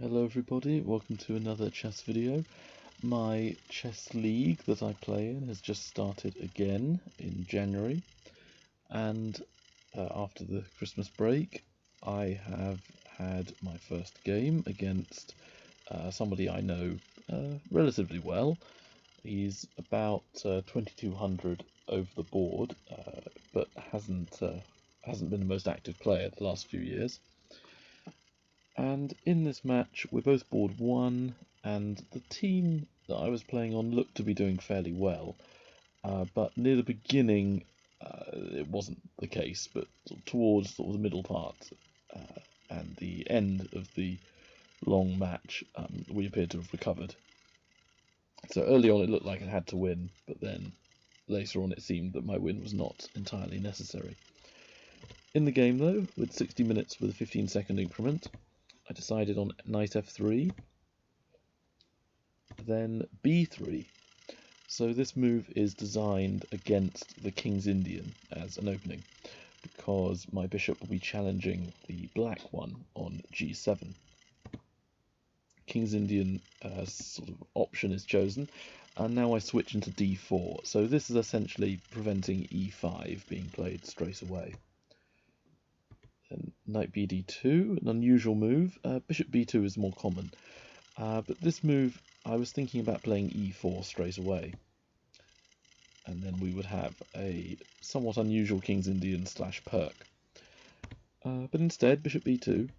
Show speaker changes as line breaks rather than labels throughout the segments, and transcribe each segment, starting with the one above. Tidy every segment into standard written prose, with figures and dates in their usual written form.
Hello everybody, welcome to another chess video. My chess league that I play in has just started again in January, and after the Christmas break I have had my first game against somebody I know relatively well. He's about 2200 over the board, but hasn't been the most active player the last few years. And in this match, we're both board 1, and the team that I was playing on looked to be doing fairly well. But near the beginning, it wasn't the case, but towards the middle part and the end of the long match, we appeared to have recovered. So early on it looked like I had to win, but then later on it seemed that my win was not entirely necessary. In the game though, with 60 minutes with a 15-second increment, I decided on knight f3, then b3. So this move is designed against the King's Indian as an opening, because my bishop will be challenging the black one on g7. King's Indian sort of option is chosen, and now I switch into d4. So this is essentially preventing e5 being played straight away. Then knight bd2, an unusual move. Bishop b2 is more common, but this move I was thinking about playing e4 straight away, and then we would have a somewhat unusual King's Indian / perk. But instead, bishop b2,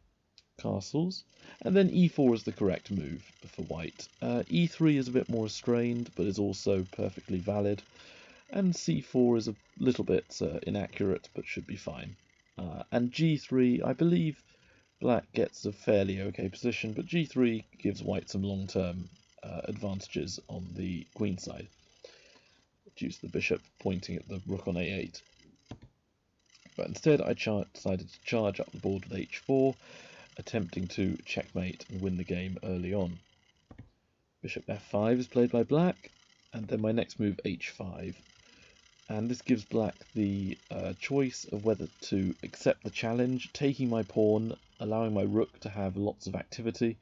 castles, and then e4 is the correct move for white. E3 is a bit more restrained, but is also perfectly valid, and c4 is a little bit inaccurate, but should be fine. And g3, I believe black gets a fairly okay position, but g3 gives white some long-term advantages on the queen side, due to the bishop pointing at the rook on a8. But instead I decided to charge up the board with h4, attempting to checkmate and win the game early on. Bishop f5 is played by black, and then my next move h5. And this gives black the choice of whether to accept the challenge, taking my pawn, allowing my rook to have lots of activity,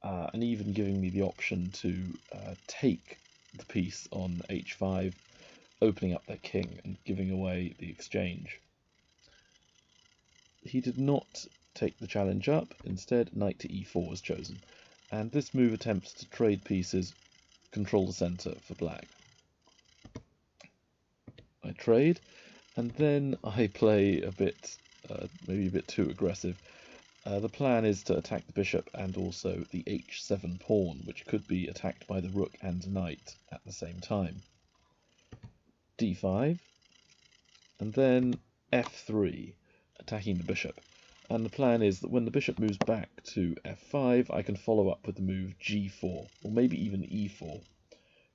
and even giving me the option to take the piece on h5, opening up their king and giving away the exchange. He did not take the challenge up. Instead, knight to e4 was chosen, and this move attempts to trade pieces, control the center for black. I trade, and then I play a bit, maybe a bit too aggressive. The plan is to attack the bishop and also the h7 pawn, which could be attacked by the rook and knight at the same time. d5, and then f3, attacking the bishop. And the plan is that when the bishop moves back to f5, I can follow up with the move g4, or maybe even e4,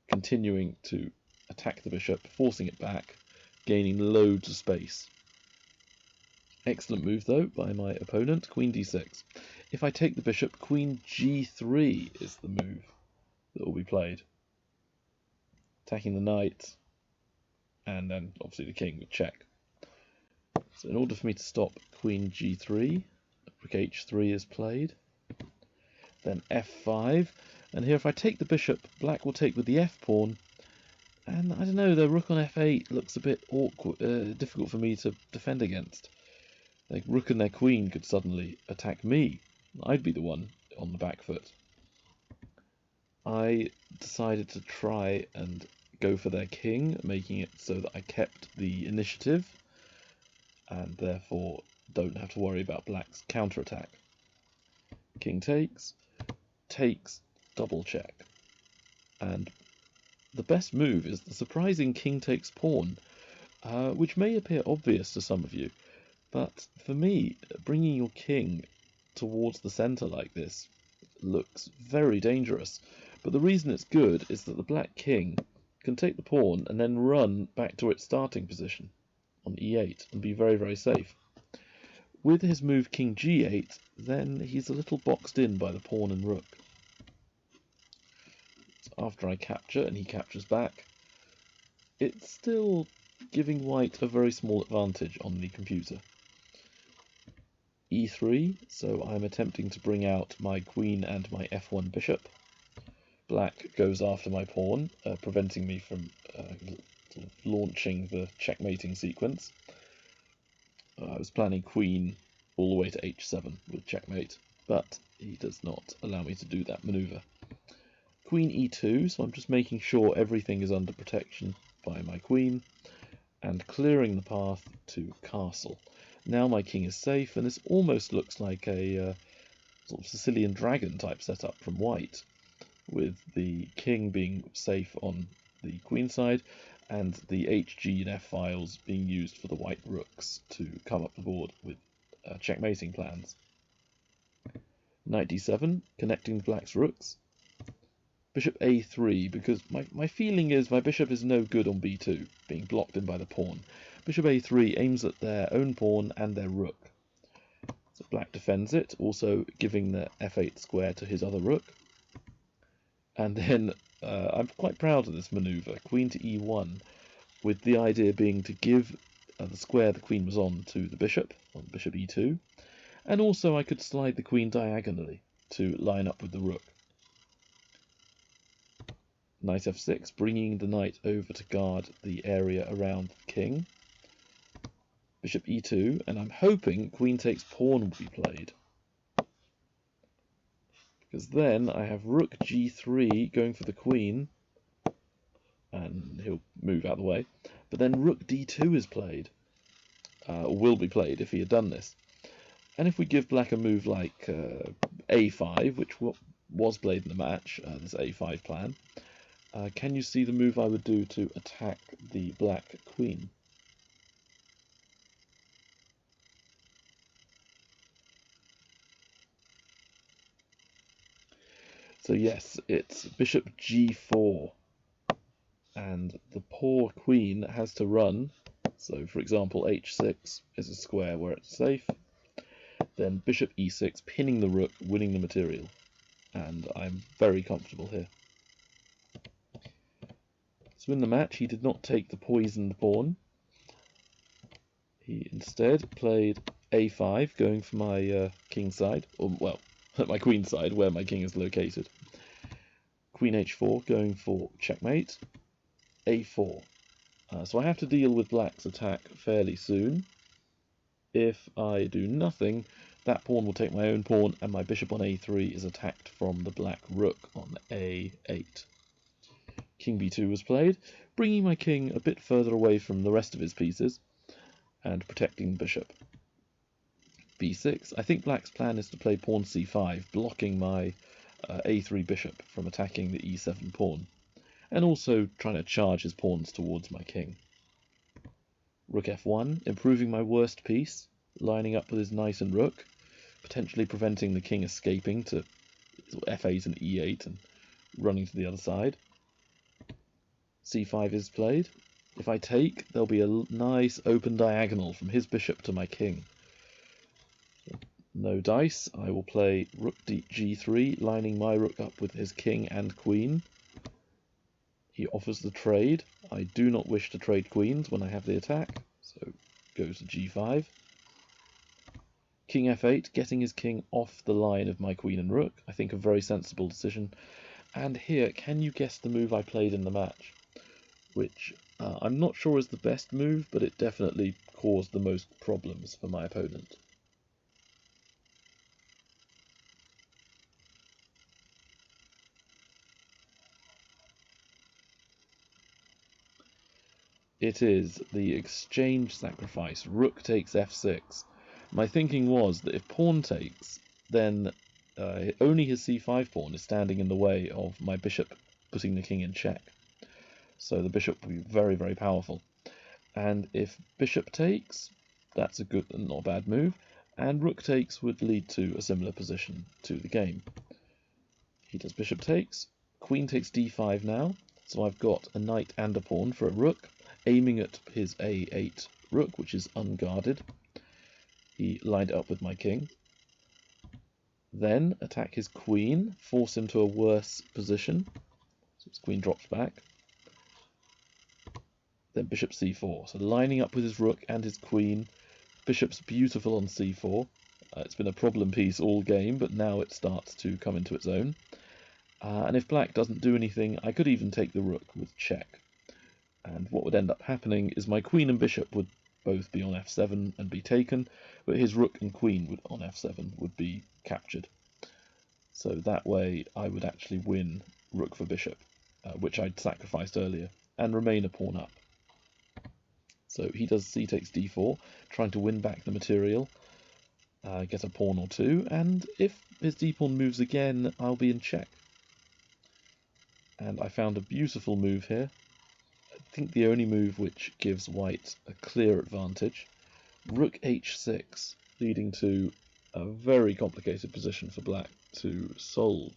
continuing to attack the bishop, forcing it back, gaining loads of space. Excellent move though by my opponent, queen d6. If I take the bishop, queen g3 is the move that will be played, attacking the knight, and then obviously the king would check. So in order for me to stop queen g3, rook h3 is played, then f5, and here if I take the bishop, black will take with the f pawn, and I don't know, the rook on f8 looks a bit awkward, difficult for me to defend against. The rook and their queen could suddenly attack me. I'd be the one on the back foot. I decided to try and go for their king, making it so that I kept the initiative, and therefore don't have to worry about black's counterattack. King takes, double check. And the best move is the surprising king takes pawn, which may appear obvious to some of you, but for me, bringing your king towards the center like this looks very dangerous. But the reason it's good is that the black king can take the pawn and then run back to its starting position on e8 and be very, very safe. With his move king g8, then he's a little boxed in by the pawn and rook. After I capture and he captures back, it's still giving white a very small advantage on the computer. e3, so I'm attempting to bring out my queen and my f1 bishop. Black goes after my pawn, preventing me from sort of launching the checkmating sequence. I was planning queen all the way to h7 with checkmate, but he does not allow me to do that maneuver. Queen e2, so I'm just making sure everything is under protection by my queen, and clearing the path to castle. Now my king is safe, and this almost looks like a sort of Sicilian dragon type setup from white, with the king being safe on the queen side, and the HG and F files being used for the white rooks to come up the board with checkmating plans. Knight d7, connecting the black's rooks. Bishop a3, because my feeling is my bishop is no good on b2, being blocked in by the pawn. Bishop a3 aims at their own pawn and their rook. So black defends it, also giving the f8 square to his other rook. And then I'm quite proud of this maneuver, queen to e1, with the idea being to give the square the queen was on to the bishop, on bishop e2, and also I could slide the queen diagonally to line up with the rook. Knight f6, bringing the knight over to guard the area around the king. Bishop e2, and I'm hoping queen takes pawn will be played, because then I have rook g3 going for the queen, and he'll move out of the way, but then rook d2 is played, or will be played if he had done this. And if we give black a move like a5, which was played in the match, this a5 plan, can you see the move I would do to attack the black queen? So yes, it's bishop g4, and the poor queen has to run. So for example, h6 is a square where it's safe, then bishop e6, pinning the rook, winning the material, and I'm very comfortable here. So in the match, he did not take the poisoned pawn. He instead played a5, going for my king side, or well, my queen side, where my king is located. Queen h4, going for checkmate. a4. So I have to deal with black's attack fairly soon. If I do nothing, that pawn will take my own pawn, and my bishop on a3 is attacked from the black rook on a8. King b2 was played, bringing my king a bit further away from the rest of his pieces, and protecting the bishop. b6. I think black's plan is to play pawn c5, blocking my a3 bishop from attacking the e7 pawn, and also trying to charge his pawns towards my king. Rook f1, improving my worst piece, lining up with his knight and rook, potentially preventing the king escaping to f8 and e8 and running to the other side. c5 is played. If I take, there'll be a nice open diagonal from his bishop to my king. No dice. I will play rook g3, lining my rook up with his king and queen. He offers the trade. I do not wish to trade queens when I have the attack, so goes to g5. King f8, getting his king off the line of my queen and rook. I think a very sensible decision. And here, can you guess the move I played in the match? Which I'm not sure is the best move, but it definitely caused the most problems for my opponent. It is the exchange sacrifice. Rook takes f6. My thinking was that if pawn takes, then only his c5 pawn is standing in the way of my bishop putting the king in check. So the bishop will be very, very powerful. And if bishop takes, that's a good and not a bad move. And rook takes would lead to a similar position to the game. He does bishop takes. Queen takes d5 now. So I've got a knight and a pawn for a rook, aiming at his a8 rook, which is unguarded. He lined it up with my king. Then attack his queen, force him to a worse position. So his queen drops back. Then bishop c4. So lining up with his rook and his queen. Bishop's beautiful on c4. It's been a problem piece all game, but now it starts to come into its own. And if black doesn't do anything, I could even take the rook with check. And what would end up happening is my queen and bishop would both be on f7 and be taken, but his rook and queen on f7 would be captured. So that way I would actually win rook for bishop, which I'd sacrificed earlier, and remain a pawn up. So he does c takes d4, trying to win back the material, get a pawn or two, and if his d-pawn moves again, I'll be in check. And I found a beautiful move here. I think the only move which gives white a clear advantage. Rook h6, leading to a very complicated position for black to solve.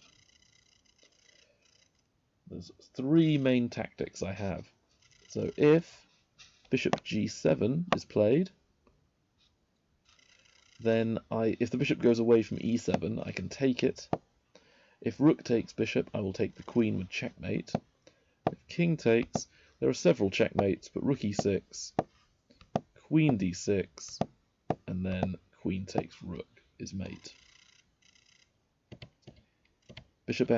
There's three main tactics I have. So if bishop g7 is played, then if the bishop goes away from e7, I can take it. If rook takes bishop, I will take the queen with checkmate. If king takes, there are several checkmates, but rook e6, queen d6, and then queen takes rook is mate. Bishop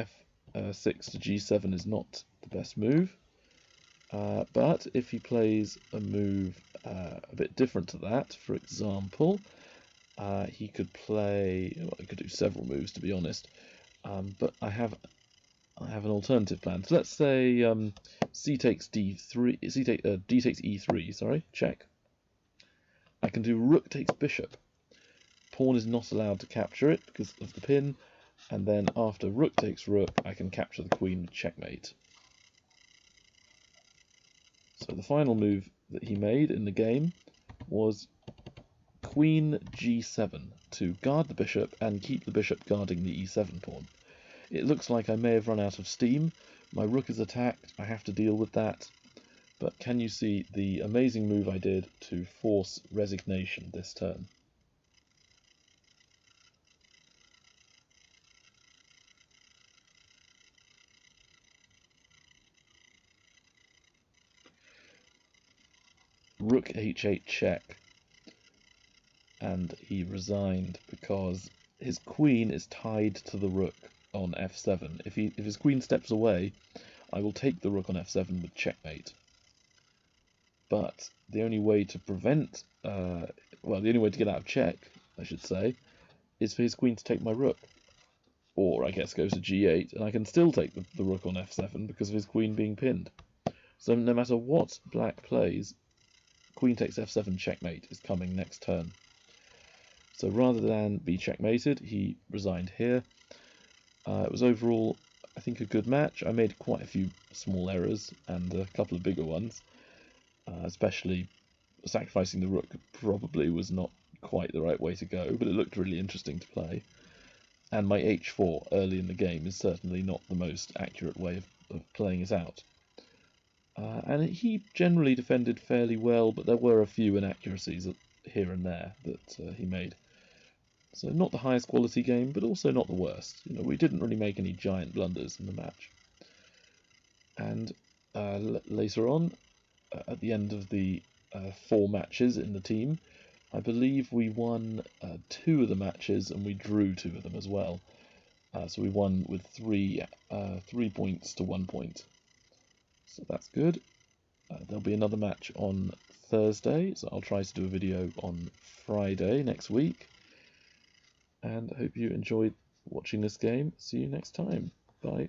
f6 to g7 is not the best move, but if he plays a move a bit different to that, for example, he could play, well, he could do several moves to be honest, but I have an alternative plan. So let's say c takes d3, d takes e3, sorry, check. I can do rook takes bishop. Pawn is not allowed to capture it because of the pin, and then after rook takes rook, I can capture the queen with checkmate. So the final move that he made in the game was queen g7 to guard the bishop and keep the bishop guarding the e7 pawn. It looks like I may have run out of steam. My rook is attacked, I have to deal with that. But can you see the amazing move I did to force resignation this turn? Rook h8 check, and he resigned because his queen is tied to the rook on f7. If his queen steps away, I will take the rook on f7 with checkmate. But the only way to prevent, the only way to get out of check, I should say, is for his queen to take my rook. Or I guess goes to g8, and I can still take the rook on f7 because of his queen being pinned. So no matter what black plays, queen takes f7 checkmate is coming next turn. So rather than be checkmated, he resigned here. It was overall, I think, a good match. I made quite a few small errors and a couple of bigger ones. Especially sacrificing the rook probably was not quite the right way to go, but it looked really interesting to play. And my h4 early in the game is certainly not the most accurate way of playing it out. And he generally defended fairly well, but there were a few inaccuracies here and there that he made. So not the highest quality game, but also not the worst. We didn't really make any giant blunders in the match. And later on, at the end of the 4 matches in the team, I believe we won 2 of the matches and we drew 2 of them as well. So we won with 3 points to 1 point. So that's good. There'll be another match on Thursday, so I'll try to do a video on Friday next week. And I hope you enjoyed watching this game. See you next time. Bye.